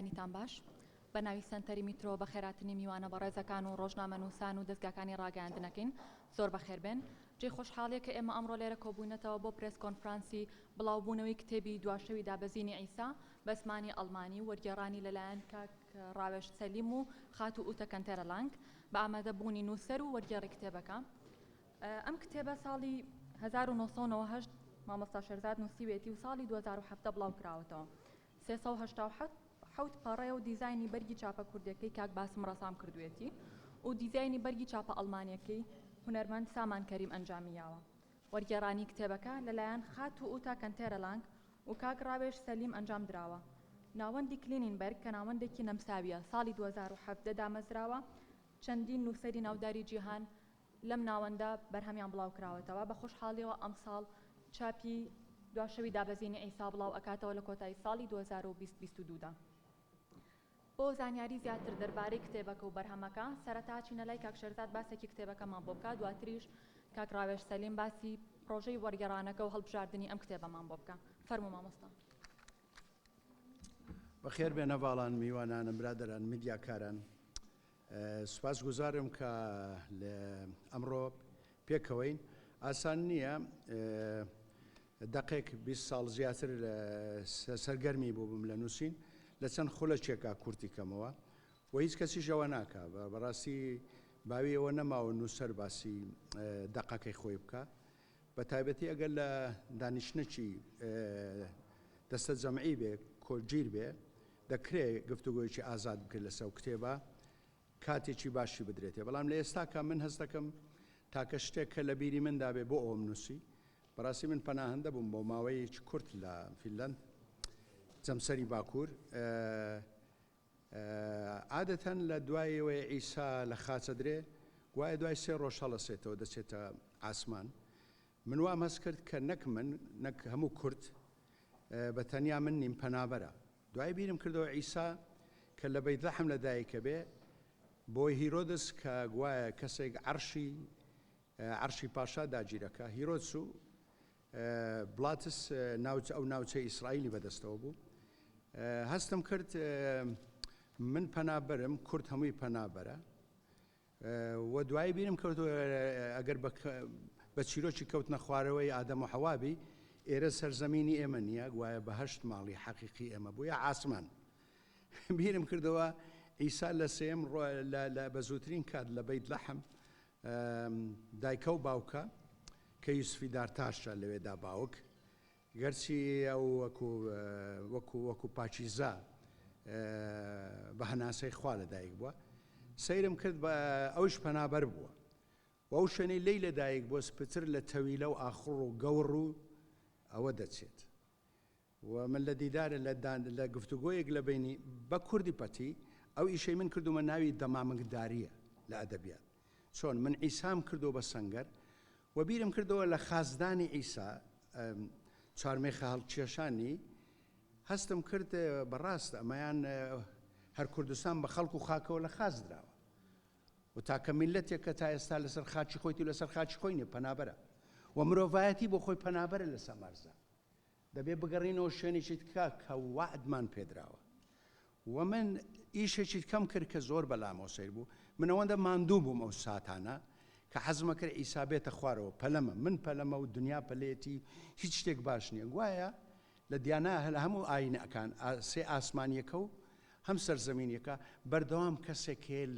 بیانیتان باش بە ناوی سنتەری میترۆ بە خێراتنی میوانە بە ڕێزەکان و ڕۆژنامەنووسان و دەستگاکانی ڕاگەاندنەکەین زۆر بەخێربێن. جێ خۆشحاڵیە کە ئێمە ئەمڕۆ لێرە کۆبوونەتەوە بۆ پرێس کۆنفرانسی بڵاوبوونەوەی کتێبی دواشەوی دابەزینی عیسا بە زمانی ئەڵمانی وەرگێڕانی لەلایەن کاک ڕاوێژ سەلیم و خاتو ئوتە کەنتێرەلانگ بە ئامادەبوونی نووسەر و وەرگێڕی کتێبەکە. ئەم کتێبە ساڵی 1990 مامۆستا شێرزاد نووسیوێتی و ساڵی 2007 بڵاو کراوەتەوە. 387 پەڕێ و دیزایانی بەرگی چاپە کوردەکەی کاک باسم ڕەسام کردوێتی و دیزایانی بەرگی چاپە ئەڵمانیەکەی هونەرمەند سامان کەریم ئەنجامیاوە. وەرگێڕانی کتێبەکە لەلایەن خات و ئوتا کەنتێرەلانگ و کاک ڕاوێژ سەلیم ئەنجام درراوە. ناوەندی کلینینبەرگ کە ناوەندێکی نەمساویە ساڵی 2007 دامەزراوە. چەندین نووسەری ناوداری جیهان لەم ناوەندە بەرهەمیان بڵاو کراوەتەوە. بە خۆشحاڵیەوە ئەم ساڵ چاپی دواشەوی دابەزینی عیسا بڵاو ئەکاتەوە لە کۆتایی ساڵی 2022دا. بۆ زانیاری زیاتر دەربارەی کتێبەکە و بەرهەمەکە سەرەتا چینە لای کاک شێرزاد باسێکی کتێبەکەمان بۆ بکات، دواتریش کاک ڕاوێژ سەلیم باسی پرۆژەی وەرگێڕانەکە و هەڵبژاردننی ئەم کتێبەمان بۆ بکە. فەرموو مامۆستا. بەخێر بێنە باڵان میوانانم برادەران میدیاکاران، سوپاسگوزارم کە لە ئەمڕۆ پێکەوەین. ئاسان نییە دقێک 20 ساڵ زیاتر سەرگەرمی بوو بم لە نووسین لە چەند خولەکێکا کورتی کەمەوە و هیچ کەسی ژەوە ناکە. بەڕاستی باوی ئەوە نەماوە نووسەر باسی دقەکەی خۆی بکە، بە تایبەتی ئەگەر لە دانیشتنەکی دەستە جەمعی بێ کۆلگیر بێ دەکرێت گفتوگۆیەکی ئازاد بکرد لەسەر کتێبە کاتێکی باشی بدرێتێ. بەڵام لە ئێستاکە من هەست دەکەم تاکە شتێک کە لە بیری مندا بێ بۆ ئەوم نووسی. بەڕاستی من پەناهەندە بووم بۆ ماوەیەکی کورت لە فینلاند جەمسەری باکوور. عادەتەن لە دوایەوەی عیسا لە خاچە درێ وایە دوای 3 ڕۆژ هەڵەسێتەوە دەچێتە ئاسمان. من وام هەست کرد کە نەک من نەک هەموو کورت بە تەنیا من نیم پەنابەرە. دوای بیرم کردەوە عیسا کە لە بەیتلەحم لەدایکە بێ بۆی هیرۆدس کە گوایە کەسێک عەرشی پاشا داگیرەکە. هیرۆدس و بڵاتس ئەو ناوچەی ئیسرائیلی بەدەستەوە بوو. هەستم کرد من پەنابەرم، کورت هەمووی پەنابەرە و دوای بیرم کردەوە ئەگەر بە چیرۆکی کەوتنە خوارەوەی ئادەم و حەوابی ئێرە سەرزەمینی ئێمە نییە، گوایە بەهەشت ماڵی حەقیقی ئێمە بوو یا ئاسمان. بیرم کردەوە عیسا لە سێم بە زووترین کات لە بەیتلەحم دایکە و باوکە کە یوسفی دارتاشە لەوێدا باوک گەرچی ئەو وەکو پاچیزا بە هەناسەی خوا لەدایک بووە. سەیرم کرد بە ئەوش پەنابەر بووە و ئەو شوێنەی لی لەدایک بۆ سپتر لە تەویلە و ئاخڕ و گەوڕ و ئەوە دەچێت. و من لە دیدارە لە گفتوگۆیەک لە بینی بە کوردی پەتی ئەو ئیشەی من کردومە ناوی دەمامەکداریە لە ئەدەبیات. چۆن من عیسام کردو بە سەنگەر و بیرم کردەوە لە خازدانی عیسا چارمێخە هەڵکێشانی هەستم کرد بەڕاست ئەمەیان هەر کوردستان بە خەڵک و خاکەوە لە خاز دراوە و تاکە میلەتێک کە تا ئێستا لەسەر خاچی خۆیتی و لەسەر خاچی خۆی نیە پەنابەرە و مرۆڤایەتی بۆ خۆی پەنابەرە لە سەمارزە. دەبێ بگەڕینەوە شوێنێکی تکا کە وعدمان پێدراوە. و من ئیشێکی کەم کرد کە زۆر بەلامەوە سیر بوو. من ئەوەندە ماندوو بووم ئەو ساتانە کە حەزمە کرد عیسا بێتە خوارەوە. پەلەمە من پەلەمە و دنیا پەلێتی هیچ شتێک باش نییە. گوایە لە دیانە لە هەموو ئاینەکان سێ ئاسمانیەکە و هەم سەرزەمینیەکە بەردەوام کەسێک هەیە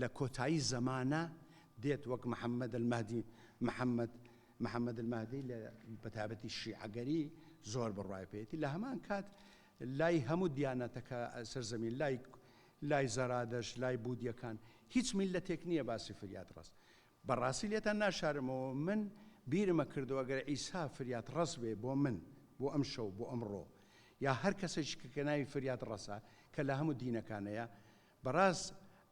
لە کۆتایی زەمانە دێت وەک محەممەد المهدی لە بەتابەتی شیعەگەری زۆر بڕوای پێێتی. لە هەمان کات لای هەموو دیانەتەکە سەرزەمین لای زەرادەش لای بودیەکان هیچ میلەتێک نییە باسی فریاد ڕست. بەڕاستی لێتان ناشارمەوە من بیرمە کردەوە گەر عیسا فریاد ڕست بێ بۆ من بۆ ئەم شەو بۆ ئەمڕۆ یا هەر کەسێکی کە ناوی فریاد ڕەسە کە لە هەموو دینەکانەیە بەڕاست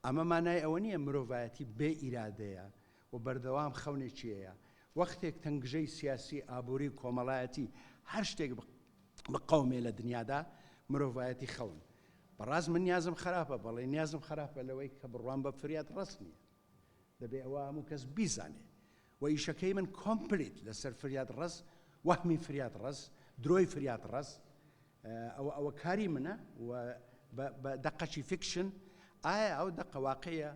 ئەمە مانای ئەوە نییە مرۆڤایەتی بێ ئیرادەیە و بەردەوام خەونێکیەیە. وەختێک تەنگژەی سیاسی ئابووری کۆمەڵایەتی هەر شتێک بە قەومێ لە دنیادا مرۆڤایەتی خەون. بەڕاست من نیازم خراپە بەڵێ نیازم خراپە لەوەی کە بڕوان بە فریاد ڕست نییە. دەبێ ئەوە هەموو کەس بیزانێ و ئیشەکەی من کۆمپلیت لەسەر فریاد ڕست وەهمی فریاد ڕست درۆی فریاد ڕست ئەوە کاری منە و بە دقەی فیکشن ئایا ئەو دقە واقعە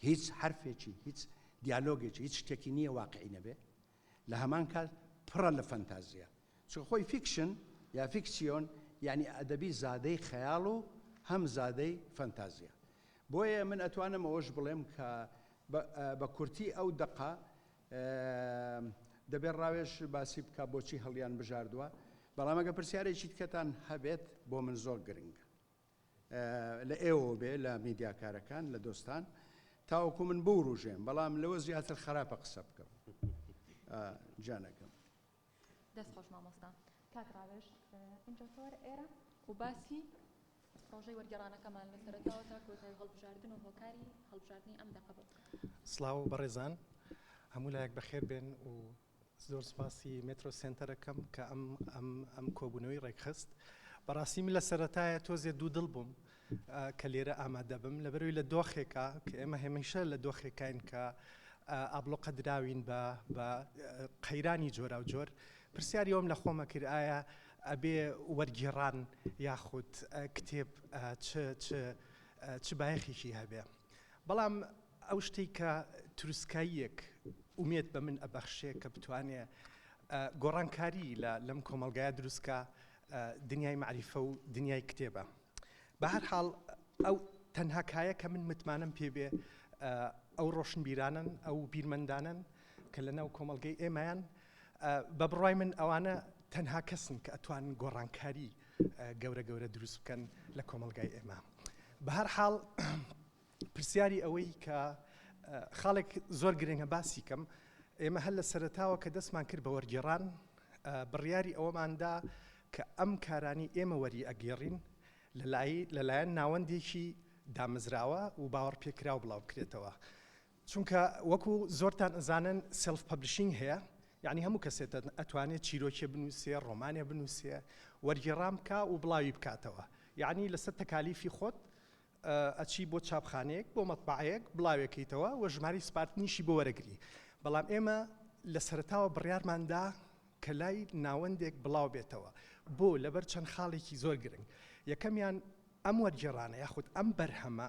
هیچ حرفێکی هیچ دیالۆگێکی هیچ شتێکی نییە واقعی نەبێ لە هەمان کات پڕە لە فەنتازیە چون خۆی فیکشن یا فیکسیۆن یعنی ئەدەبی زادەی خەیاڵ و هەم زادەی فەنتازیە بۆیە من ئەتوانم ئەوەش بڵێم کە بە کورتی ئەو دقە دەبێت ڕاوێژ باسی بکە بۆچی هەڵیان بژاردووە بەڵام ئەگە پرسیارێکی تکەتان هەبێت بۆ من زۆر گرنگە لە ئێوە بێ لە میدیاکارەکان لە دۆستان تاوەکو من بوڕوژێم بەڵام لەوە زیاتر خراپە قسە بکەم جانەکەم دەست خۆش مامۆستا کاک ڕاوێژ اینجا تۆر ئێرە و باسی ڕۆژەی وەرگێڕانەکەمان لە سەرەتاوە تا کۆتایی هەڵبژاردن و هۆکاری هەڵبژاردننی ئەم دەقە بۆ سڵاو بەڕێزان هەموو لایەک بەخێر بێن و زۆر سپاسی مێترۆ سنتەرەکەم کە ئەم کۆبوونەوەی ڕێکخست بەڕاستی من لە سەرەتایە تۆزێ دوو دڵ بووم کە لێرە ئامادە بم لەبەرەوەی لە دۆخێکە کە ئێمە هەمیشە لە دۆخێکین کە ئابلۆقە دراوین بە قەیرانی جۆرا و جۆر پرسیاری ئەوم لە خۆمە کرد ئایا ئەبێ وەرگێڕان یاخود کتێب چ بایەخێکی هەبێ بەڵام ئەو شتێک کە تروسکاییەک ئومێت بە من ئەبەخشێ کە بتوانێ گۆڕانکاری لەم کۆمەلگایە دروستکە دنیای معریفە و دنیای کتێبە بە هەر حاڵ ئەو تەنها کایە کە من متمانم پێبێ ئەو ڕۆشنبیرانن ئەو بیرمەندانن کە لەناو کۆمەلگەی ئێمەیان بە بڕای من ئەوانە تەنها کەسن کە ئەتوانن گۆڕانکاری گەورە دروست بکەن لە کۆمەلگای ئێمە بە هەر حاڵ پرسیاری ئەوەی کە خاڵێک زۆر گرنگە باسی کەم ئێمە هەر لە سەرەتاوە کە دەستمان کرد بە وەرگێڕان بڕیاری ئەوەماندا کە ئەم کارانی ئێمە وەری ئەگێڕین لەلایەن ناوەندێکی دامەزراوە و باوەڕ پێکرا و بڵاو بکرێتەوە چونکە وەکو زۆرتان ئەزانن سێلف پەبلیشینگ هەیە یعنی هەموو کەسێت ئەتوانێت چیرۆکێ بنووسێ ڕۆمانێ بنووسێ وەرگێڕان بکە و بڵاوی بکاتەوە یعنی لەسەر تەکالیفی خۆت ئەچی بۆ چاپخانەیەک بۆ مەطبعەیەک بڵاوێکیتەوە و ژماری سپارتنیشی بۆ وەرەگری بەڵام ئێمە لە سەرەتاوە بڕیارماندا کە لای ناوەندێک بڵاو بێتەوە بۆ لەبەر چەند خاڵێکی زۆر گرنگ یەکەمیان ئەم وەرگێڕانە یاخود ئەم بەرهەمە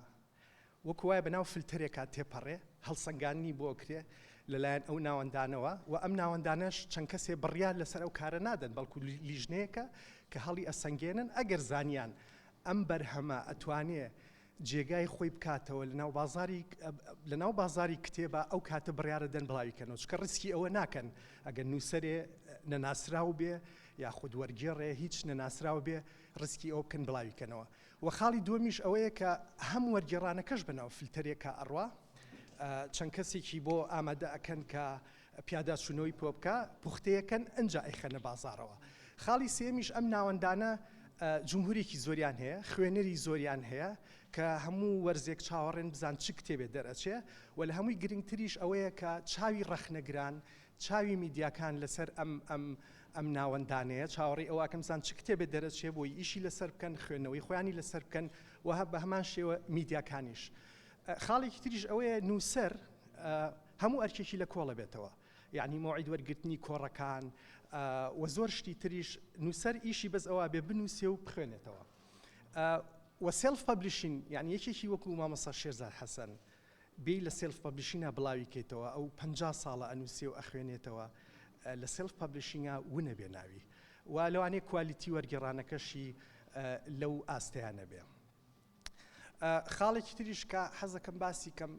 وەکو وایە بەناو فلترێکا تێپەڕێ هەڵسەنگاندنی بۆ کرێ لەلایەن ئەو ناوەندانەوە و ئەم ناوەندانەش چەند کەسێ بڕیار لەسەر ئەو کارە نادەن بەڵکو لیژنەیەکە کە هەڵی ئەسەنگێنن ئەگەر زانیان ئەم بەرهەمە ئەتوانێ جێگای خۆی بکاتەوە لەناو بازاری کتێبە ئەو کاتە بڕیارە دەن بڵاویکەنەوە چکە ڕسکی ئەوە ناکەن ئەگەر نووسەرێ نەناسراو بێ یاخود وەرگێڕێ هیچ نەناسراو بێ ڕسکی ئەو بکەن بڵاویکەنەوە و خاڵی دووەمیش ئەوەیە کە هەم وەرگێڕانەکەش بەناو فلترێکە ئەڕوا چەند کەسێکی بۆ ئامادە ئەکەن کە پیاداچوونەوەی پۆ بکە پوختەیەکەن ئەنجا ئەیخەنە بازارەوە خاڵی سێمیش ئەم ناوەندانە جمهورێکی زۆریان هەیە خوێنەری زۆریان هەیە کە هەموو وەرزێک چاوەڕێن بزان چ کتێبێ دەرەچێ و لە هەمووی گرنگتریش ئەوەیە کە چاوی ڕەخنەگران چاوی میدیاکان لەسەر ئەم ناوەندانەیە چاوەڕێی ئەوواکەم بزان چ کتێبێ دەرەچێ بۆی ئیشی لەسەر بکەن خوێنەوەی خۆیانی لەسەر بکەن و بە هەمان شێوە میدیاکانیش خاڵێکی تریش ئەوەیە نووسەر هەموو ئەرکێکی لە کۆڵە بێتەوە یعنی مۆعید وەرگرتنی کۆڕەکان و زۆر شتی تریش نووسەر ئیشی بەس ئەوە بێ بنووسێ و بخوێنێتەوە و سێلف پەبلیشین یعنی یەکێکی وەکو مامۆستا شێرزاد حەسەن بێ لە سێلف پەبلیشینە بڵاوی کەیتەوە ئەو 50 ساڵە ئەنووسێ و ئەخوێنێتەوە لە سێلف پەبلیشینە ونە بێ ناوی و لەوانەیە کوالیتی وەرگێڕانەکەشی لەو ئاستەیانە بێ خاڵێکی تریش کە حەزەکەم باسی کەم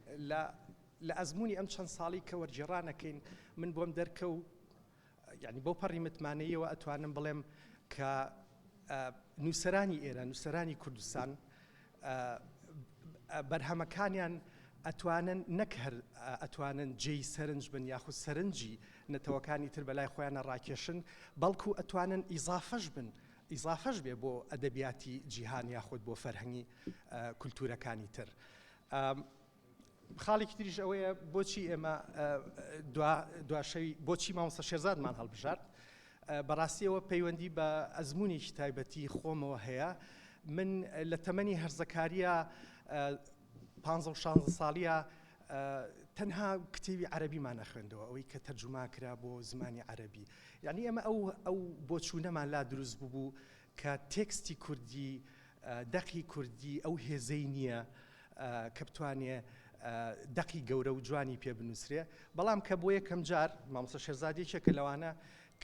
لە ئەزمموی ئەم چەند ساڵی کە وەرگێڕانەکەین من بۆم دەرکە و یعنی بۆ پەڕی متمانەیەوە ئەتوانم بڵێم کە نووسەرانی ئێرە نووسەرانی کوردستان بەرهەمەکانیان ئەتوانن نەک هەر ئەتوانن جێی سەرنج بن یاخود سەرنجی نەتەوەکانی تر بەلای خۆیانە ڕاکێشن بەڵکو ئەتوانن ئیزافەش بن ئیزافەش بێ بۆ ئەدەبیاتی جیهان یاخود بۆ فەرهەنگی کولتورەکانی تر خاڵێکی تریش ئەوەیە بۆچی ئێمە دواشەوی بۆچی مامۆستا شێرزادمان هەڵبژارد بەڕاستیەوە پەیوەندی بە ئەزمموونێکی تایبەتی خۆمەوە هەیە من لە تەمەنی هەرزەکاریە 15 ساڵیە تەنها کتێبی عەرەبیمان نەخوێندەوە ئەوەی کە تەرجوما کرا بۆ زمانی عەرەبی یعنی ئەمە ئەو بۆچوونەمان لا دروست بوو کە تێکستی کوردی دەقی کوردی ئەو هێزەی نییە کە بتوانێ دەقی گەورە و جوانی پێ بنووسرێ بەڵام کە بۆ یەکەم جار مامۆستا شێرزادێکێکە لەوانە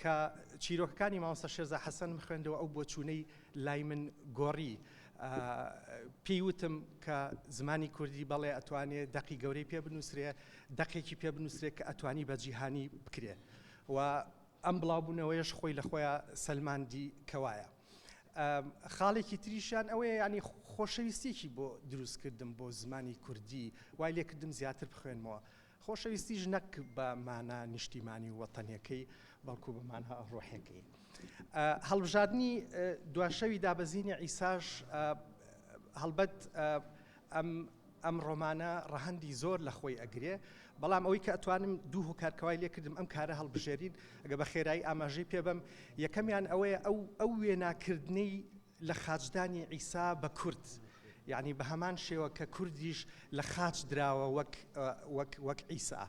کە چیرۆکەکانی مامۆستا شێرزاد حەسەن بخوێندەوە ئەو بۆچوونەی لای من گۆڕی پێی وتم کە زمانی کوردی بەڵێ ئەتوانێت دەقی گەورەی پێ بنووسرێ دەقێکی پێ بنووسرێت کە ئەتوانی بە جیهانی بکرێ و ئەم بڵاوبوونەوەیش خۆی لە خۆیان سەلماندی کەوایە. خاڵێکی تریشیان ئەوەیە ینی خۆشەویستێکی بۆ دروستکردم بۆ زمانی کوردی وای لێکردم زیاتر بخوێنمەوە خۆشەویستیش نەک بە مانە نیشتیمانی وەتەنیەکەی بەڵکو بە مانە ڕۆحیەکەی. هەڵبژاردننی دواشەوی دابەزینی ئیساش هەڵبەت ئەم ڕۆمانە ڕەهەندی زۆر لە خۆی ئەگرێ بەڵام ئەوەی کە ئەتوانم دوو هۆکارکەوای لێکردم ئەم کارە هەڵبژێرین ئەگە بە خێرایی ئاماژەی پێبم یەکەمیان ئەوەیە ئەو وێناکردنەی لە خاچدانی ئیسا بە کورد یعنی بە هەمان شێوە کە کوردیش لە خاچ دراوە وەک ئیسا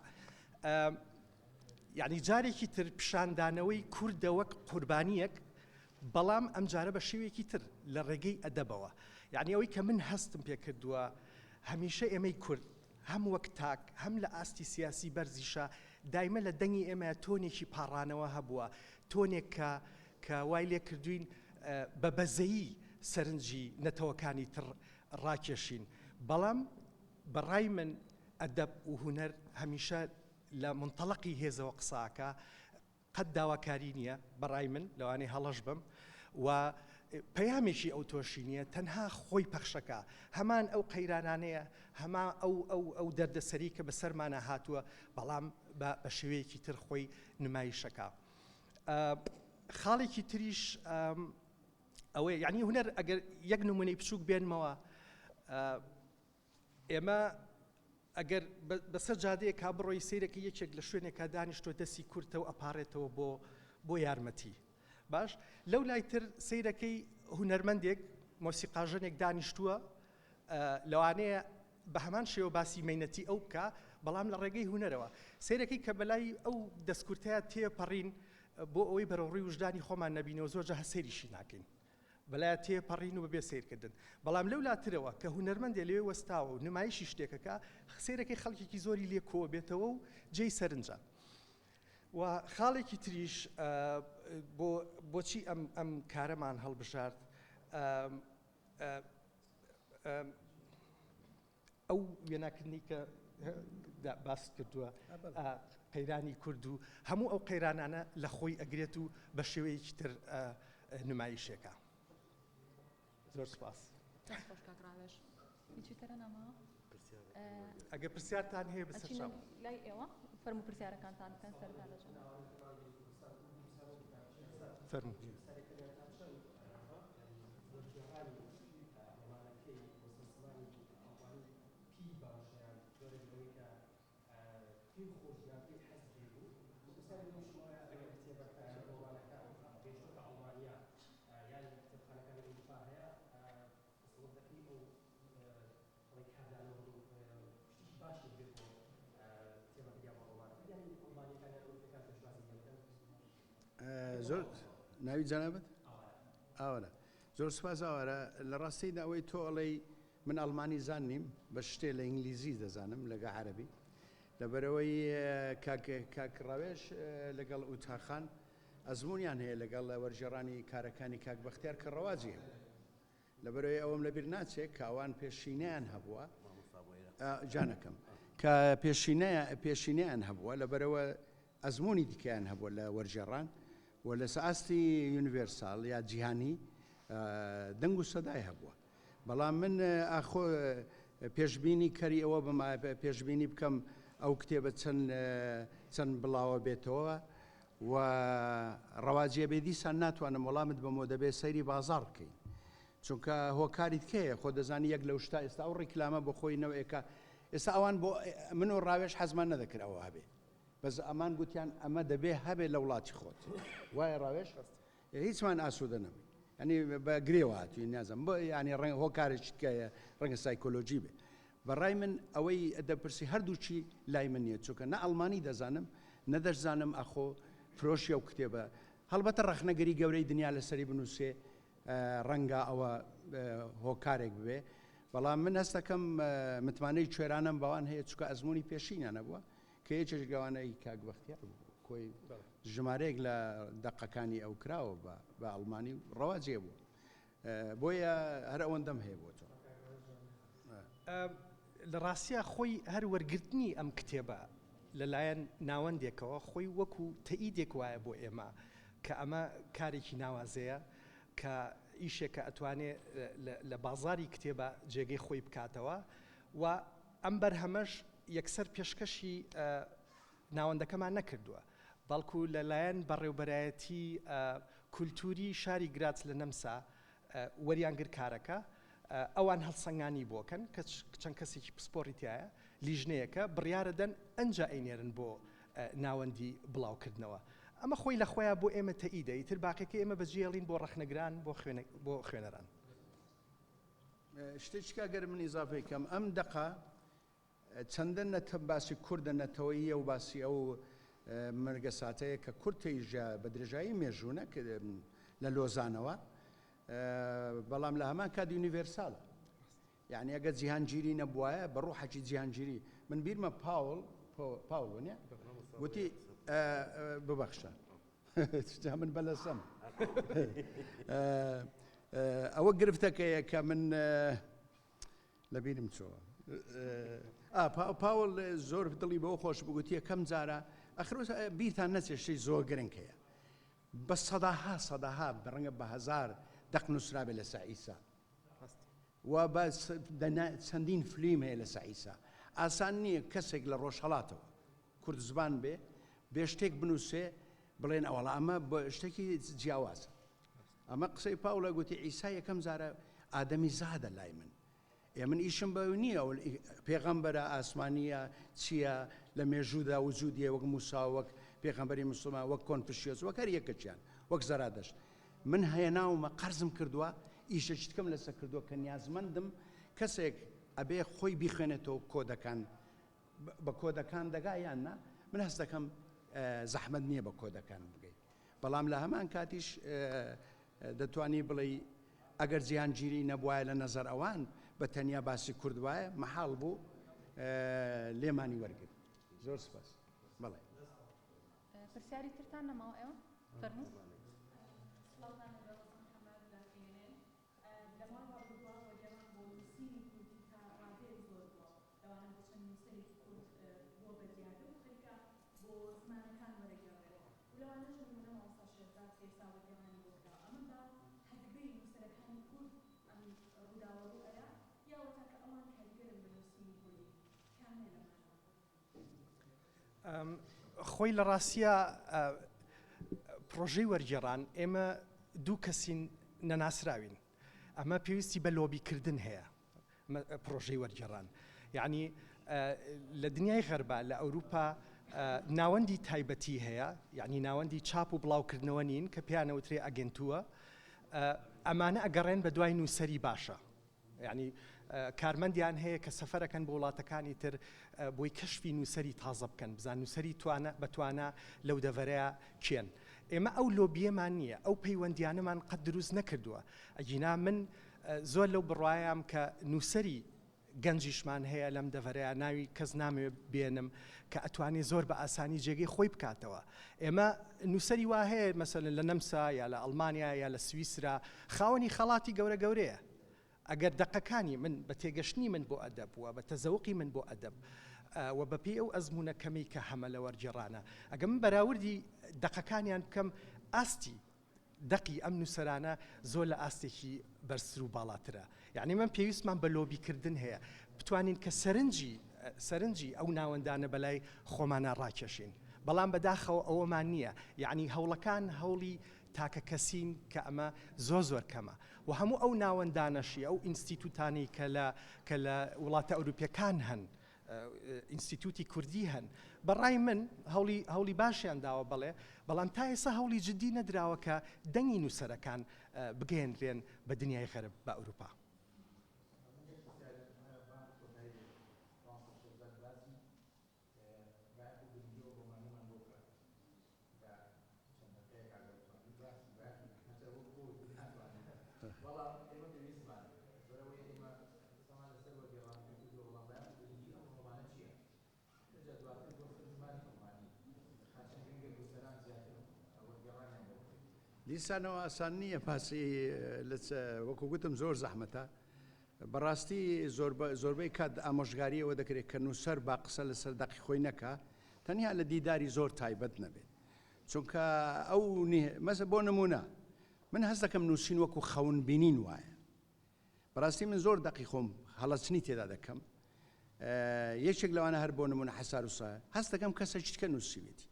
یعنی جارێکی تر پیشاندانەوەی کوردە وەک قوربانیەک بەڵام ئەم جارە بە شێوەیەکی تر لە ڕێگەی ئەدەبەوە یعنی ئەوەی کە من هەستم پێ کردووە هەمیشە ئێمەی کورد هەم وەک تاک هەم لە ئاستی سیاسی بەرزیشە دایمە لە دەنگی ئێمە تۆنێکی پاڕانەوە هەبووە تۆنێک کە وای لێ کردوین بە بەزەیی سەرنجی نەتەوەکانی تر ڕاکێشین بەڵام بەڕای من ئەدەب و هونەر هەمیشە لە منتەڵەقی هێزەوە قساکە قەت داواکاری نییە بەڕای من لەوانەیە هەڵەش بم و پەیامێکی ئەو تۆشی نییە تەنها خۆی پەخشەکە هەمان ئەو قەیرانانەیە هەما ئەو دەردەسەری کە بەسەرمانە هاتووە بەڵام بە شێوەیەکی تر خۆی نمایشەکە. خاڵێکی تریش ئەوەیە یعنی هونەر ئەگەر یەک نمونەی بچووک بێنمەوە ئێمە ئەگەر بەسەر جادەیە کا بڕۆی سیرەکە یەکێک لە شوێنێکە دانیشتۆ دەستی کورتەوە ئەپارێتەوە بۆ یارمەتی باش لەو لایتر سیرەکەی هونەرمەندێک مۆسیقاژنێک دانیشتووە لەوانەیە بە هەمان شێوە باسی مەینەتی ئەو بکە بەڵام لە ڕێگەی هونەرەوە سیرەکەی کە بەلای ئەو دەستکورتەیە تێپەڕین بۆ ئەوەی بەرەوڕی وژدانی خۆمان نەبینەوە زۆرجە هەسێریشی ناکەین بەلای تێپەڕین و بەبێ سیرکردن بەڵام لەو لاترەوە کە هونەرمەندێ لێوێ وەستاوە و نمایشی شتێکەکە سیرەکەی خەڵکێکی زۆری لێ کۆ بێتەوە و جێی سەرنجە و خاڵێکی تریش بۆچی ئەم کارەمان هەڵبژارد ئەو وێناکردنی کە باس کردووە قەیرانی کورد و هەموو ئەو قەیرانانە لە خۆی ئەگرێت و بە شێوەیەکی تر نمایشێکە. زۆر سپاس. ئەگە پرسیارتان هەیە بەسەر چاو لای ئێوە فەرموو پرسیارەکانتان بکەن سەرتا لە جەناب. فەرموو. زۆر ناوی جەنابەت؟ ئاوەرە زۆر سوپاس ئاوەرە لە ڕاستیدا ئەوەی تۆ ئەڵەی من ئەڵمانی زاننیم بە شتێ لە ئینگلیزی دەزانم لەگە عەرەبی لەبەرەوەی کاکڕاوێش لەگەڵ ئوتاخان ئەزمونیان هەیە لەگەڵ وەرجێڕانی کارەکانی کاک بەختیار کە ڕەواجی هەبوو لەبەرەوەی ئەوەم لەبیر ناچێت کە ئەوان پێشینەیان هەبووە جانەکەم کە پێشینەیان هەبووە لەبەرەوە ئەزمموی دیکەیان هەبووە لە وەرجێڕان و لە سەئاستی یونیڤێرسال یا جیهانی دەنگ و سەدای هەبووە بەڵام من ئاخۆ پێشبینی کەری ئەوە بم پێشبینی بکەم ئەو کتێبە چەند بڵاوە بێتەوە و ڕەواجێ بێ دیسان ناتوانم وەڵامت بەمەوە دەبێت سەیری بازار بکەین چونکە هۆکاری تکەیە خۆ دەزانی یەک لەو شتا ئێستا ئەو ڕێکلامە بۆ خۆی نەوەیەکە ئێستا ئەوان بۆ من و ڕاوێش حەزمان نەدەکراوە هەبێ بەس ئەمان گوتیان ئەمە دەبێ هەبێ لە وڵاتی خۆت وایە ڕاوێش هیچمان ئاسوودە نەبێ ینی بە گرێوە هاتووی نازم بۆ ینی ڕەنگ هۆکارێکی تکایە ڕەنگە سایکۆلۆجی بێ بەڕای من ئەوەی دەپرسی هەردووچی لای من نیە چونکە نە ئەڵمانی دەزانم نەدەشزانم ئەخۆ فرۆشی ئەو کتێبە هەڵبەتە ڕەخنەگەری گەورەی دنیا لەسەری بنووسێ ڕەنگە ئەوە هۆکارێک ببێ بەڵام من هەست دەکەم متمانەی کوێرانم بەوان هەیە چکە ئەزمموی پێشینیان نەبووە کە یەکێک گەوانەی کاکبەختیار کۆی ژمارەیەک لە دەقەکانی ئەو کراوە بە ئەڵمانی ڕەواجێ بوو بۆیە هەر ئەوەندەم هەیە بۆ تۆ لە ڕاستیە خۆی هەر وەرگرتنی ئەم کتێبە لەلایەن ناوەندێکەوە خۆی وەکو تەئیدێک وایە بۆ ئێمە کە ئەمە کارێکی ناوازەیە کە ئیشێکە ئەتوانێت لە بازاری کتێبە جێگەی خۆی بکاتەوە و ئەم بەرهەمەش یەکسەر پێشکەشی ناوەندەکەمان نەکردووە بەڵکو لەلایەن بەڕێوبەرایەتی کولتوری شاری گرات لە نەمسا وەریانگر کارەکە ئەوان هەڵسەنگانی بۆکەن کە چەند کەسێکی پسپۆریتایە لیژنەیەکە بڕیارە دەن ئەنج ئەینێرن بۆ ناوەندی بڵاوکردنەوە ئەمە خۆی لە خۆیان بۆ ئێمە تەئیدە ئیتر باقیەکە ئێمە بەجێڵین بۆ ڕەخنەگران بۆ خوێنەران شتێککە گەر من ئیزافەی کەم ئەم دقا چەندە نەتە باسی کوردە نەتەوەیە و باسی ئەو مرگە ساتەیە کە کورتیژە بە درێژایی مێژوونە لە لۆزانەوە بەڵام لە هەمان کات یونیڤێرسالە یعنی ئەگە جیهانگیری نەبووایە بە ڕوحەکی جیهانگیری من بیرمە پاوڵ نیە وتی ببەخشە من بەلەسەم ئەوە گرفتەکەیە کە من لە بیرم چۆوە پاوڵ زۆر دڵی بەوە خۆش بگوتیە کەم جارە ئەخرۆز بیرتان نەچێشتەی زۆر گرنگەیە بە سەداها بەڕەنگە بە هەزار دەق نووسرابێ لە سعیسا و بە چەندین فلیم هەیە لە سعیسا ئاسان نییە کەسێک لە ڕۆژهەڵاتەوە کورد زبان بێ شتێک بنووسێ بڵێن ئەوڵە ئەمە شتێکی جیاوازە ئەمە قسەی پاوڵە گوتی ئیسا یەکەم جارە ئادەمی زادە لای من من ئیشم بە نییە پێغەمبەرە ئاسمانیە چییە لە مێژوودا وجودیە وەک موسا وەک پێغەمبەری مسلمان وەک کۆنفوشیۆس وەک هەر یەکەچیان وەک زەرادەشت من هێناومە قەرزم کردووە ئیشەی کەم لەسەر کردووە کە نیازمەندم کەسێک ئەبێ خۆی بیخوێنێتەوە کۆدەکان بە کۆدەکان دەگایان نا من هەست دەکەم زەحمەت نییە بە کۆدەکان بگەیت بەڵام لە هەمان کاتیش دەتوانی بڵێ ئەگەر جیهانگیری نەبووایە لە نەزەر ئەوان بە تەنیا باسی کورد وایە مەحاڵ بوو لێمانی وەرگرت زۆر سپاس بەڵێ پرسیاری ترتان نەماوە ئێوە فەرموو خۆی لە ڕاستیە پرۆژەی وەرگێڕان ئێمە دوو کەسین نەناسراوین ئەمە پێویستی بە لۆبیکردن هەیە پرۆژەی وەرگێڕان یعنی لە دنیای غەربا لە ئەوروپا ناوەندی تایبەتی هەیە یعنی ناوەندی چاپ و بڵاوکردنەوە نین کە پیانەوترێ ئەگەنتووە ئەمانە ئەگەڕێن بە دوای نووسەری باشە یعنی کارمەندیان هەیە کە سەفەرەکەن بۆ وڵاتەکانی تر بۆی کەشفی نووسەری تازە بکەن بزان نووسەری بەتوانە لەو دەڤەرەیە کێن ئێمە ئەو لۆبیەمان نییە ئەو پەیوەندیانەمان قەت دروست نەکردووە ئەجینا من زۆر لەو بڕوایم کە نووسەری گەنجیشمان هەیە لەم دەڤەرەیە ناوی کەس نامەوێت بێنم کە ئەتوانێت زۆر بە ئاسانی جێگەی خۆی بکاتەوە ئێمە نووسەری وا هەیە مەسەلەن لە نەمسا یا لە ئەڵمانیا یا لە سویسرا خاوەنی خەڵاتی گەورەیە ئەگەر دەقەکانی من بە تێگەشتنی من بۆ ئەدەب وە بە تەزەوقی من بۆ ئەدەب و بەپێی ئەو ئەزمونە کەمی کە هەمە لە وەرگێڕانە ئەگە من بەراوردی دەقەکانیان بکەم ئاستی دەقی ئەم نووسەرانە زۆر لە ئاستێکی بەرزتر و باڵاترە یعنی من پێویستمان بە لۆبیکردن هەیە بتوانین کە سەرنجی ئەو ناوەندانە بەلای خۆمانە ڕاکێشین بەڵام بەداخەوە ئەوەمان نییە یعنی هەوڵەکان هەوڵی تاکە کەسین کە ئەمە زۆر کەمە و هەموو ئەو ناوەندانەشی ئەو ئینستیتوتانی کە لە وڵاتە ئەوروپیەکان هەن ئینستیتوتی کوردی هەن بەڕای من هەوڵی باشیان داوە بڵێ بەڵام تا ئێستا هەوڵی جددی نەدراوە کە دەنگی نووسەرەکان بگەێنرێن بە دنیای غەرب بە ئەوروپا دیسانەوە ئاسان نییە پاسی وەکو گوتم زۆر زەحمەتە بەڕاستی زۆربەی کات ئامۆژگاریەوە دەکرێت کە نووسەر با قسە لەسەر دەقی خۆی نەکە تەنیا لە دیداری زۆر تایبەت نەبێت چونکە ئەو مەسە بۆ نمونە من هەست دەکەم نووسین وەکو خەون بینین وایە بەڕاستی من زۆر دەقی خۆم هەڵەچنی تێدا دەکەم یەکێک لەوانە هەر بۆ نمونە حەسار وسایە هەست دەکەم کەسێکیکە نووسیوێتی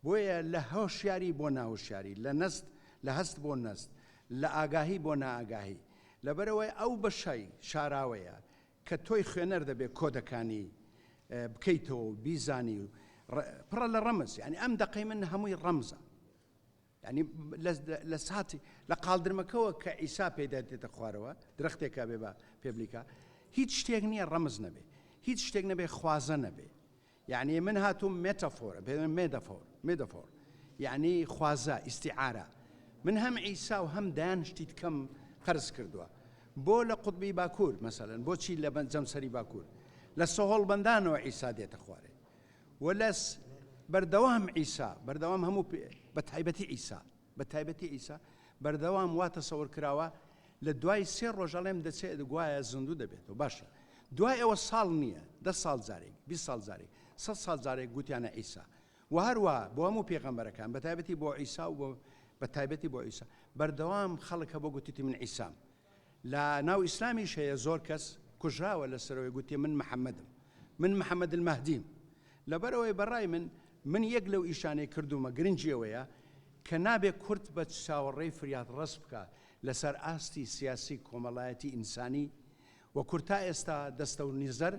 بۆیە لە هۆشیاری بۆ ناهۆشیاری لە نەست لە هەست بۆ نەست لە ئاگاهی بۆ نائاگاهی لەبەرەوەی ئەو بەشەی شاراوەیە کە تۆی خوێنەر دەبێت کۆدەکانی بکەیتەوە بیزانی و پڕە لە ڕەمز یعنی ئەم دەقەی من هەمووی ڕەمزە یعنی لە ساتی لە قاڵدرمەکەەوە کە ئیسا پێدا دێتە خوارەوە درەختێکا بێ بە پێبلیکا هیچ شتێک نییە ڕەمز نەبێ هیچ شتێک نەبێ خوازە نەبێ یعنی من هاتووم مێتەفۆرە پێ مێدەفۆر یعنی خوازە ئیستیعارە من هەم ئیسا و هەم دایان شتی کەم قەرز کردووە بۆ لە قوتبی باکوور مەسەلەن بۆچی لە جەمسەری باکوور لە سەهۆڵ بەندانەوە ئیسا دێتە خوارێ و لە بەردەوام ئیسا بەردەوام هەموو بە تایبەتی ئیسا بەردەوام واتە سەور کراوە لە دوای 3 ڕۆژەڵێم دەچێت گوایە زیندوو دەبێتەوە باشە دوای ئەوە ساڵ نییە 10 ساڵ جارێک 20 ساڵ جارێک 100 ساڵ جارێک گوتیانە ئیسا و هەروە بۆ هەموو پێغەمبەرەکان بە تایبەتی بۆ ئیسا و بە تایبەتی بۆ ئیسا بەردەوام خەڵکە بۆ گوتیتی من ئیسام لە ناو ئیسلامیش هەیە زۆر کەس کوژراوە لەسەرەوەی گوتی من محەممەدم من محەممەد المەهدیم لەبەرەوەی بەڕای من یەک لەو ئیشانەی کردومە گرنگیەوەیە کە نابێت کورت بە چاوەڕێی فریاد ڕست بکە لەسەر ئاستی سیاسی کۆمەڵایەتی ئینسانی و کورتا ئێستا دەستە و نیزەر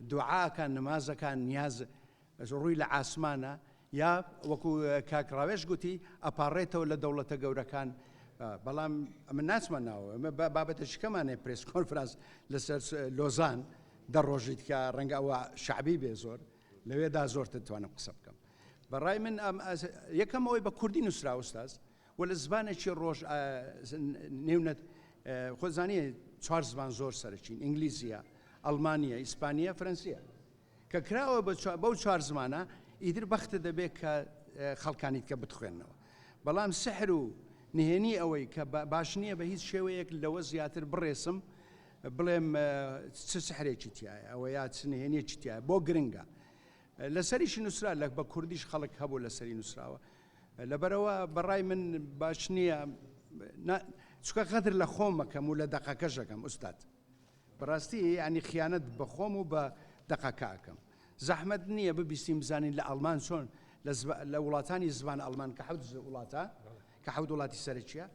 دوعاکان نمازەکان نیاز ڕووی لە ئاسمانە یا وەکو کاکراوێش گوتی ئەپارڕێتەوە لە دەوڵەتە گەورەکان بەڵام من ناچمەناوە بابەتە شکەمانێ پرێس کۆنفرانس لەسەر لۆزان دەڕۆژیت کە ڕەنگە ئەوە شعبی بێ زۆر لەوێدا زۆر دەتوانم قسە بکەم بەڕای من یەکەم ئەوەی بە کوردی نووسرا ئوستاز و لە زبانێکی ڕۆژ نێونەت خۆزانیە 4 زبان زۆر سەرچین ئینگلیزیە ئەڵمانیە ئیسپانیە فەرەنسیە کە کراوە بەو 4 زمانە ئیتر بەختە دەبێت کە خەڵکانیت کە بتخوێنەوە بەڵام سحر و نهێنی ئەوەی کە باش نییە بە هیچ شێوەیەک لەوە زیاتر بڕێسم بڵێم چ سحرێکی تایە ئەوە یا چ نهێنیەکی تایە بۆ گرنگە لەسەریشی نووسرا لە بە کوردیش خەڵک هەبوو لەسەری نووسراوە لەبەرەوە بەڕای من باش نییە چکە قەدر لە خۆمەکەم و لە دەقەکەشەکەم ئوستاد بەڕاستی ینی خیانەت بە خۆم و بە دەقەکەکەم زەحمەت نییە ببیستیم بزانین لە ئەڵمان چۆن لە وڵاتانی زبان ئەڵمان کە حەوت وڵاتە کە حەوت وڵاتی سەرچیە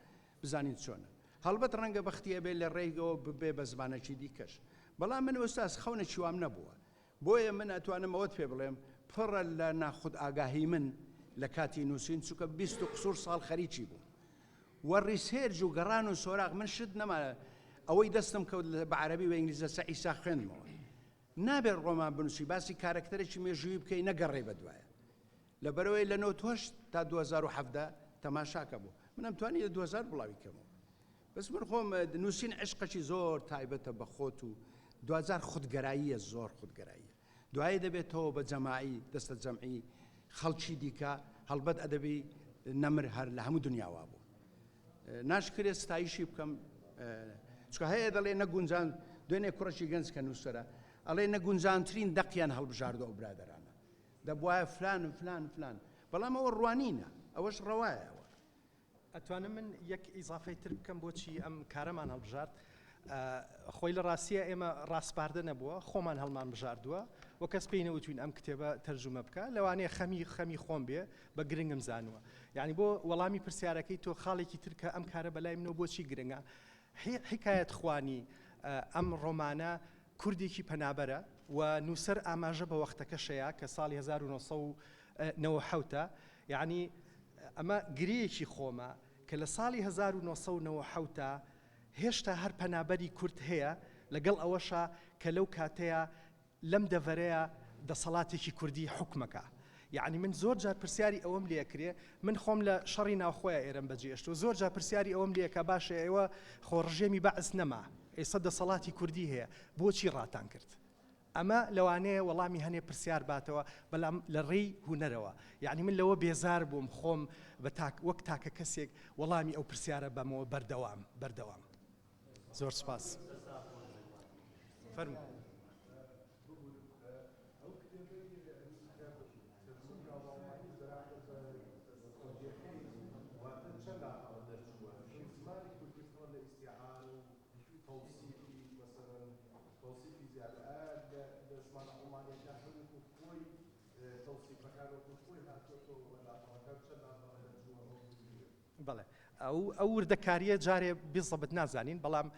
بزانین چۆنە هەڵبەت ڕەنگە بەختیە بێ لە ڕێگەوە ببێ بە زمانێکی دیکەش بەڵام من ئۆستاز خەونێکی وام نەبووە بۆیە من ئەتوانم ئەوەت پێ بڵێم پڕە لە ناخود ئاگاهی من لە کاتی نووسین چووکە 20 قسوور ساڵ خەریکی بوو وەڕیسێرج و گەڕان و سۆراغ من شت نەما ئەوەی دەستم کەوت بە عەرەبی و ئینگلیزە سە ئیسا خوێنمەوە نابێت ڕۆمان بنووسی باسی کارکتەرێکی مێژووی بکەی نەگەڕێ بەدوایە لەبەرەوەی لە 98 تا 2017 تەماشاکە بوو منم توانی لە 2000 بڵاوی کەمەوە بەس من خۆم نووسین عشقەکی زۆر تایبەتە بە خۆت و 2000 خودگەراییە زۆر خودگەراییە دوایی دەبێتەوە بە جەماعی دەستە جەمعی خەڵکی دیکە هەڵبەت ئەدەبی نەمر هەر لە هەموو دنیاوا بوو ناشکرێت ستایشی بکەم چکە هەیە دەڵێ نەگونجان دوێنێ کوڕەکی گەنج کە نووسەرە ئەڵێ نەگونجانترین دەقیان هەڵبژاردەوە برادەرانە دەبوایە فلان بەڵام ئەوە ڕوانینە ئەوەش ڕەوایەوە ئەتوانم من یەک ئیزافەی تر بکەم بۆچی ئەم کارەمان هەڵبژارد خۆی لە ڕاستیە ئێمە ڕاستپاردە نەبووە خۆمان هەڵمان بژاردووە و کەس پێی نەوتوین ئەم کتێبە تەرجمە بکە لەوانەیە خەمی خۆم بێ بە گرنگم زانووە یعنی بۆ وەڵامی پرسیارەکەی تۆ خاڵێکی تر کە ئەم کارە بەلای منەوە بۆچی گرنگە حکایەت خوانی ئەم ڕۆمانە کوردێکی پەنابەرە و نووسەر ئاماژە بە وەختەکەشەیە کە ساڵی 1990 یعنی ئەمە گرەیەکی خۆمە کە لە ساڵی 1990 هێشتا هەر پەنابەری کورد هەیە لەگەڵ ئەوەشە کە لەو کاتەیە لەم دەڤەرەیە دەسەڵاتێکی کوردی حکومەکە یعنی من زۆر جار پرسیاری ئەوەم لێکرێ من خۆم لە شەڕی ناوخۆیە ئێرەم بەجێشت و زۆر جار پرسیاری ئەوەم لێکە باشە ئێوە خۆڕژێمی بەعس نەما ئێستا دەسەڵاتی کوردی هەیە بۆچی ڕاتان کرد ئەمە لەوانەیە وەڵامی هەنێ پرسیار باتەوە بەڵام لە ڕێی هونەرەوە یعنی من لەوە بێزار بووم خۆم وەک تاکە کەسێک وەڵامی ئەو پرسیارە بەمەوە بەردەوام زۆر سپاس فەرموو بەڵێ ئەو وردەکاریە جارێ بزەبت نازانین بەڵام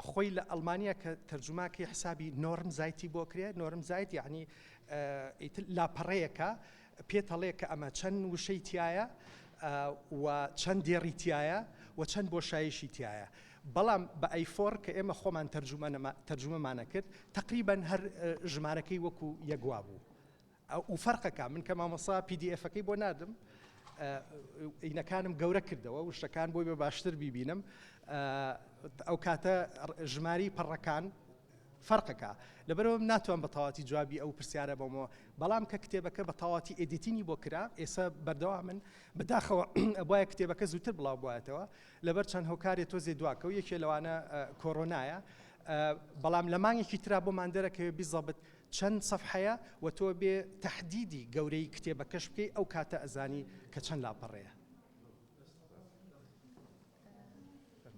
خۆی لە ئەڵمانیا کە تەرجوماکەی حسابی نۆرم زایتی بۆ کرێ نۆرم زایت یعنی لاپەڕەیەکە پێتەڵێ کە ئەمە چەند وشەی تایە و چەند دێڕی تایە و چەند بۆشایشی تایە بەڵام بە ئەیفۆر کە ئێمە خۆمان تەرجمەمانە کرد تقریبان هەر ژمارەکەی وەکو یەکوا بوو و فەرقەکە من کە مامۆسا PDF-ەکەی بۆ نادم ئینەکانم گەورە کردەوە و شتەکان بۆی بە باشتر بیبینم ئەو کاتە ژماری پەڕەکان فەرقەکە لەبەرەوە ناتوان بە تەواتی جوابی ئەو پرسیارە بۆمەوە بەڵام کە کتێبەکە بە تەواتی ئێدیتینی بۆ کرا ئێستا بەردەوا من بەداخەوە بۆیە کتێبەکە زووتر بڵاو بایەتەوە لەبەر چەند هۆکارێ تۆزێ دواکە و یەکێ لەوانە کۆڕۆنایە بەڵام لە مانگێکی ترا بۆمان دەرەکەوێ بیزەبت چەند سەفحەیە و تۆ بێ تەحدیدی گەورەی کتێبەکەش بکەی ئەو کاتە ئەزانی کە چەند لاپەڕەیە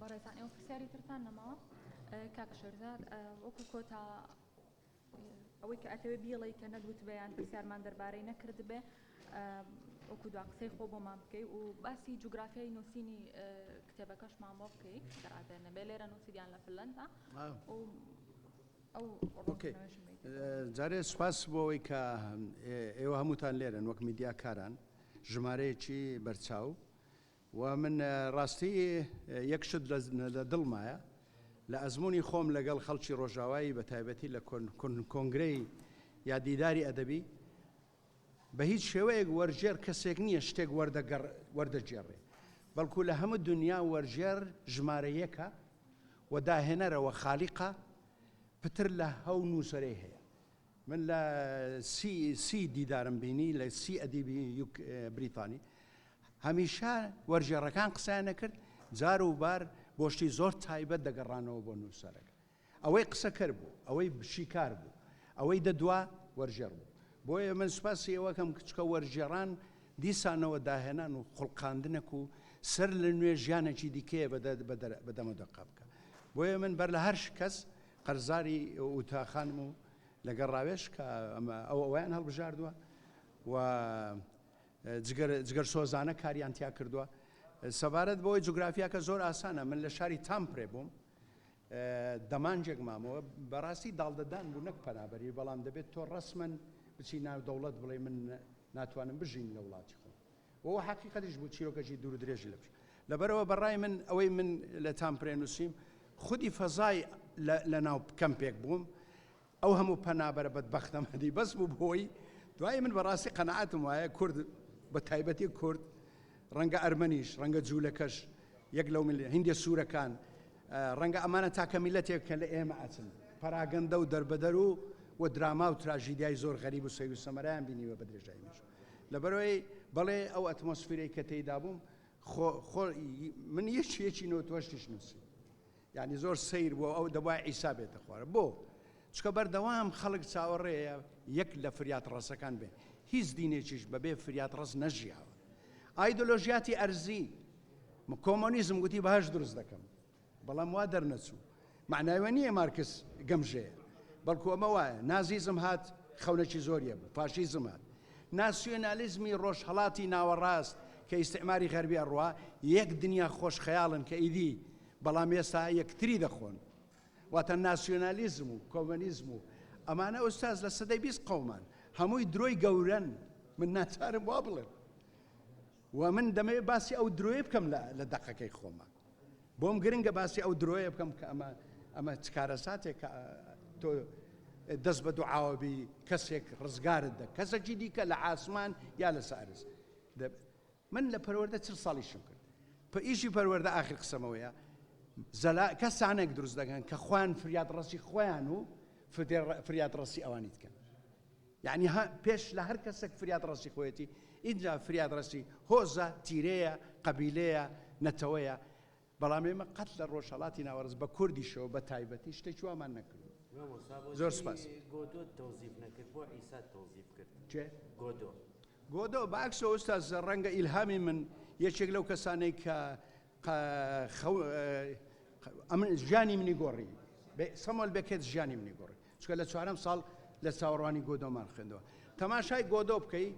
بەڕێزان ئێوە پرسیاری ترتان نەماوە کاکە شێرزاد وەکو کۆتا ئەوەی کە ئەتەوێ بیڵی کە نەدوت بەیان پرسیارمان دەربارەی نەکرد بێ وەکو دوا قسەی خۆ بۆمان بکەی و باسی جوگرافیای نووسینی کتێبەکەشمان بۆ بکەی دەڕاتێ نەبێ لێرە نووسیدیان لە فنلەندا جارێ سوپاس بۆ ئەوەی کە ئێوە هەمووتان لێرن وەک میدیاکاران ژمارەیەکی بەرچاو و من ڕاستی یەک شت لە دڵمایە لە ئەزمموی خۆم لەگەڵ خەڵکی ڕۆژاوایی بە تایبەتی لە کۆنگرەی یا دیداری ئەدەبی بە هیچ شێوەیەک وەرجێر کەسێک نییە شتێک وەردەگێڕێ بەڵکو لە هەموو دنیا وەرجێر ژمارە یەکە و داهێنەرەوە خالیقە پتر لە هەو نووسەرەی هەیە من لە سی دیدارم بینی لە سی ئەدیبی بریتانی هەمیشە وەرجێڕەکان قسەیان نەکرد جار و بار بۆشتی زۆر تایبەت دەگەڕانەوە بۆ نووسەرەکە ئەوەی قسەکەر بوو ئەوەی شیکار بوو ئەوەی دەدوا وەرجێڕ بوو بۆیە من سوپاسی ئێوەکەم کچکە وەرجێڕان دیسانەوە داهێنان و خوڵقاندنێک و سەر لە نوێ ژیانێکی دیکەیە بەدەمە دەقا بکە بۆیە من بەر لە هەر کەس قەرزاری وتاخانم و لەگەڵ ڕاوێش کە ئەویان هەڵبژاردووە و جگەر سۆزانە کاریان تیا کردووە سەبارەت بۆی جوگرافیاکە زۆر ئاسانە من لە شاری تامپرێ بووم دەمانجێک مامەوە بەڕاستی داڵدەدان بوو نەک پەنابەری بەڵام دەبێت تۆ ڕسمەن بچی ناو دەوڵەت بڵێ من ناتوانم بژین لە وڵاتی خۆم وەوە حەقیقەتیش بوو چیرۆکەشی دوور و درێژی لە لەبەرەوە بەڕای من ئەوەی من لە تامپرێ نووسیم خودی فەزای لە ناو کەمپێک بووم ئەو هەموو پەنابەرە بەدبەختەمەدی بەس بوو بۆی دوای من بەڕاستی قەنەعەتم وایە کورد بە تایبەتی کورد ڕەنگە ئەرمەنیش ڕەنگە جوولەکەش یەک لەو هیندێ سوورەکان ڕەنگە ئەمانە تاکە میلەتێک کە لە ئێمە ئەچن پەراگەندە و دەربەدەر و دراما و تراژیدیای زۆر غەریب و سەوی و سەمەرایان بینیوە بە درێژاییش لەبەرەوەی بەڵێ ئەو ئەتمۆسفیرەی کە تێیدا بووم من یەکێکی نۆتوەشتیش نووسی یعنی زۆر سیر بووە ئەو دەبای عیسا بێتە خوارە بۆ چکە بەردەوام خەڵک چاوەڕێیە یەک لە فریات ڕەسەکان بێ هیچ دینێکیش بەبێ فریات ڕەس نەژیاوە ئایدۆلۆژیاتی ئەرزی کۆمۆنیزم گوتی بەهەش دروست دەکەم بەڵام وا دەرنەچوو معناوە نییە مارکس گەمژەیە بەڵکو ئەمە وایە نازیزم هات خەونەکی زۆریە بوو فاشیزم هات ناسیۆنالیزمی ڕۆژهەڵاتی ناوەڕاست کە ئیستعماری غەربی ئەڕوا یەک دنیا خۆش خەیاڵن کە ئیدی بەڵام ئێستا یەکتری دەخۆن واتە ناسیۆنالیزم و کۆمۆنیزم و ئەمانە ئوستاز لە سەدەی 20 قەومان هەمووی درۆی گەورەن من ناچارم وا بڵێم و من دەمەوێت باسی ئەو درۆیە بکەم لە دەقەکەی خۆمە بۆم گرنگە باسی ئەو درۆیە بکەم کە ئەمە چکارە ساتێک تۆ دەست بە دوعاوەبی کەسێک ڕزگارت دە کەسێکی دیکە لە ئاسمان یا لە سارز من لە پەروەردە 40 ساڵیشم کرد ئیشی پەروەردە ئاخر قسەمەوەیە کەسانێک دروست دەکەن کە خوان فریاد ڕەسی خۆیان و فریاد ڕەسی ئەوانی دکەن یعنی پێش لە هەر کەسێک فریاد ڕەسی خۆیەتی اینجا فریاد ڕەسی هۆزە تیرەیە قەبیلەیە نەتەوەیە بەڵام ئێمە قەت لە ڕۆژهەڵاتی ناوەڕست بە کوردیشەوە بە تایبەتی شتێکی وامان نەکرد زۆر سپاس گۆدۆ تەوزیف نەکرد بۆ ئیسا تەوزیف کرد چێ گۆدۆ بەعکسەوە ئوستاز ڕەنگە ئیلهامی من یەکێک لەو کەسانەی کە ژیانی منی گۆڕی سەمەڵ بێکێت ژیانی منی گۆڕی چکە لە 4 ساڵ لە چاوەڕوانی گۆدۆمان خوێندەوە تەماشای گۆدۆ بکەی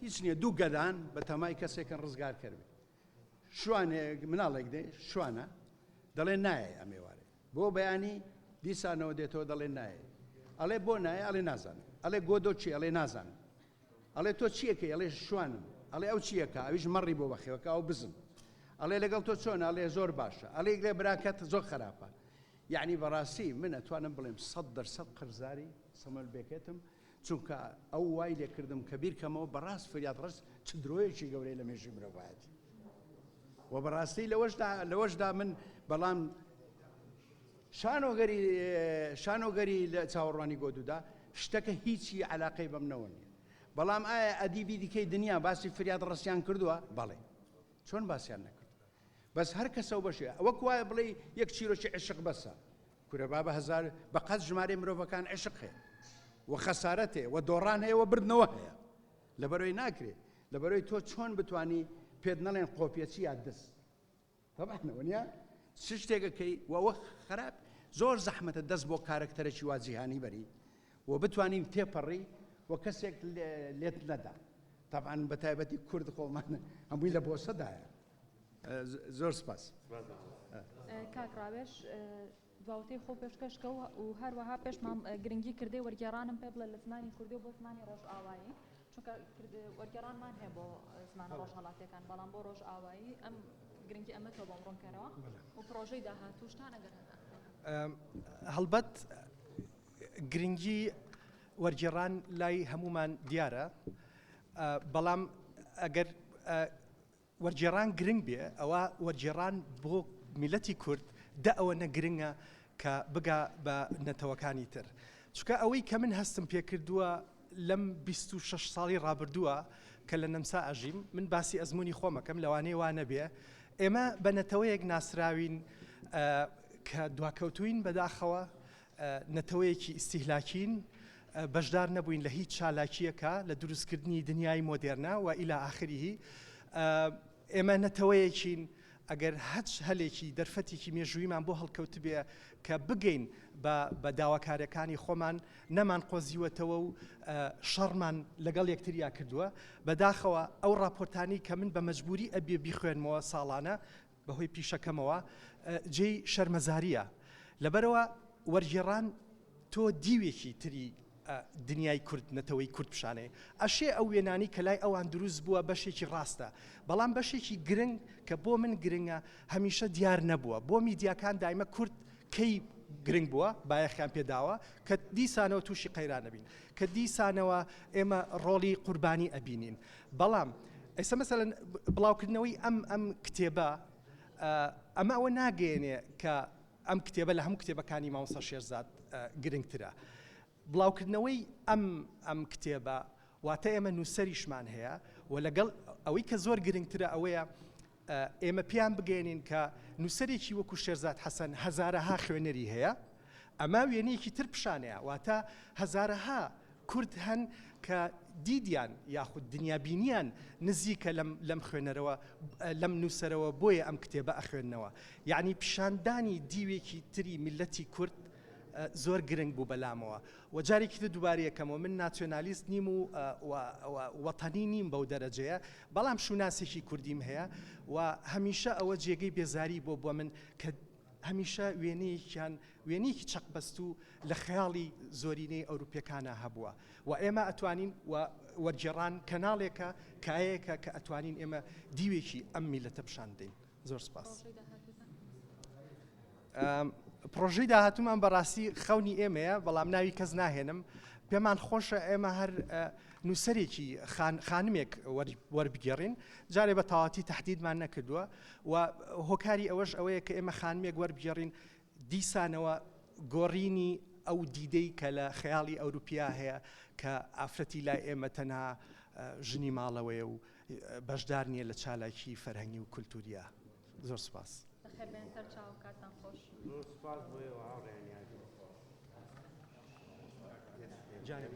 هیچ نییە دوو گەدان بە تەمای کەسێکن ڕزگار کردی شوانێک مناڵێک دێ شوانە دەڵێ نایە ئەمێوارێ بۆ بەیانی دیسانەوە دێتەوە دەڵێ نایە ئەڵێ بۆ نایە ئەڵێ نازانم ئەڵێ گۆدۆ چی ئەڵێ نازانم ئەڵێ تۆ چیەکەی ئەڵێ شوانم ئەڵێ ئەو چیەکە ئەویش مەڕی بۆ بەخێوەکە ئەو بزن ئەڵێ لەگەڵ تۆ چۆن ئەڵێ زۆر باشە ئەڵێ لێ براکەت زۆر خراپە یعنی بەڕاستی من ئەتوانم بڵێم 100% قرزاری سەمەل بێکێتم چونکە ئەو وای لێکردم کە بیرکەمەوە بەڕاست فریاد ڕەس چ درۆیەکی گەورەی لە مێژووی مرۆڤایەتی و بەڕاستی لەوەشدا من بەڵام شانۆگەری لە چاوەڕوانی گۆدوودا شتەکە هیچی علاقەی بەم نەوە نییە بەڵام ئایا ئەدیبی دیکەی دنیا باسی فریاد ڕەسیان کردووە بەڵێ چۆن باسییان نەکرد بەس هەر کەسەوە بەشێ وەک وایە بڵێ یەک چیرۆکی عشق بەسە کورە با بە قەت ژمارەی مرۆڤەکان عشق هەیە و خەسارەت هەیە و دۆڕان هەیە و بردنەوە هەیە لەبەرەوەی ناکرێت لەبەرەوەی تۆ چۆن بتانی پێت نەڵێن قۆپیەچی یا دەست تەبعەنەوە نییە چ شتێکەکەی وەوە خراپ زۆر زەحمەتە دەست بۆ کارکتەرێکی واجیهانی بەری و بتوانین تێپەڕی و کەسێک لێت نەدا طبعا بە تایبەتی کورد خۆمان هەمووی لە بۆسەدایە زۆر سپاس کاکڕاوێش دواوتەی خۆ پێشکەشکە و هەروەها پێشمان گرنگی کردەی وەرگێڕانم پێ بڵێ لە زمانی کوردی و بۆ زمانی ڕۆژئاوایی چونکە وەرگێڕانمان هەیە بۆ زمانە ڕۆژهەڵاتیەکان بەڵام بۆ ڕۆژئاوایی ئەم گرنگی ئەمەتەوە بۆم ڕوونکەرەوە و پرۆژەی داهاتوو شتان ئەگەر هەڵبەت گرنگی وەرگێڕان لای هەمومان دیارە بەڵام ئەگەر وەرگێڕان گرنگ بێ ئەوە وەرگێڕان بۆ میلەتی کورد ئەوە نەگرنگە کە بگا بە نەتەوەکانی تر چونکە ئەوەی کە من هەستم پێکردووە لەم 26 ساڵی ڕابردووە کە لە نەمسا ئەژیم من باسی ئەزمموی خۆمەکەم لەوانەیە وانە بێ ئێمە بە نەتەوەیەک ناسراوین کە دواکەوتوین بەداخەوە نەتەوەیەکی ئیستیهلاکین بەشدار نەبووین لە هیچ چالاکیەکە لە دروستکردنی دنیای مۆدێرنا و ئیلا ئاخریه ئێمە نەتەوەیەکین ئەگەر هەچ هەلێکی دەرفەتێکی مێژوویمان بۆ هەڵکەوت بێ کە بگەین بە داواکارەکانی خۆمان نەمان قۆزیوەتەوە و شەڕمان لەگەڵ یەکتریا کردووە بەداخەوە ئەو راپۆرتانی کە من بە مەجبوری ئەبێ بیخوێنمەوە ساڵانە بەهۆی پیشەکەمەوە جێی شەرمەزاریە لەبەرەوە وەرگێڕان تۆ دیوێکی تری دنیای کورد نەتەوەی کورد پیشانەیە ئەشێ ئەو وێنانی کە لای ئەوان دروست بووە بەشێکی ڕاستە بەڵام بەشێکی گرنگ کە بۆ من گرنگە هەمیشە دیار نەبووە بۆ میدیاکان دایمە کورد کەی گرنگ بووە بایەخیان پێداوە کە دیسانەوە تووشی قەیران نەبین کە دیسانەوە ئێمە ڕۆڵی قوربانی ئەبینین بەڵام ئێستا مەسەلەن بڵاوکردنەوەی ئەم کتێبە ئەمە ئەوە ناگەێنێ کە ئەم کتێبە لە هەموو کتێبەکانی مامۆستا شێرزاد گرنگترە بڵاوکردنەوەی ئەم کتێبە واتە ئێمە نووسەریشمان هەیە و لەگەڵ ئەوەی کە زۆر گرنگترە ئەوەیە ئێمە پێیان بگەێنین کە نووسەرێکی وەکو شێرزاد حەسەن هەزارەها خوێنەری هەیە ئەمە وێنەیەکی تر پیشانەیە واتە هەزارەها کورد هەن کە دیدیان یاخود دنیابینیان نزیکە لەم خوێنەرەوە لەم نووسەرەوە بۆیە ئەم کتێبە ئەخوێننەوە یعنی پیشاندانی دیوێکی تری میلەتی کورد زۆر گرنگ بوو بەلامەوە و جارێکی تر دووبارەیەکەمەوە من ناتیۆنالیست نیم و وەتەنی نیم بەو دەرەجەیە بەڵام شوناسێکی کوردیم هەیە و هەمیشە ئەوە جێگەی بێزاری بۆ من کە هەمیشە وێنەیەکی چەقبەست و لە خەیاڵی زۆرینەی ئەوروپیەکانە هەبووە و ئێمە ئەتوانین وەرگێڕان کەناڵێکە کایەکە کە ئەتوانین ئێمە دیوێکی ئەم میلەتە پیشان بدەین زۆر سپاس پرۆژەی داهاتوومان بەڕاستی خەونی ئێمەیە بەڵام ناوی کەس ناهێنم پێمان خۆشە ئێمە هەر نووسەرێکی خانمێک وەربگێڕین جارێ بە تەواتی تهدیدمان نەکردووە و هۆکاری ئەوەش ئەوەیە کە ئێمە خانمێک وەربگێڕین دیسانەوە گۆڕینی ئەو دیدەی کە لە خەیاڵی ئەوروپیا هەیە کە ئافرەتی لای ئێمە تەنها ژنی ماڵەوەیە و بەشدار نییە لە چالاکی فەرهەنگی و کولتوریە. زۆر سپاس. بەخێربێن سەرچاو کاتتان خۆش. سپاس بۆیەوە هاوڕێیان یاد. جانب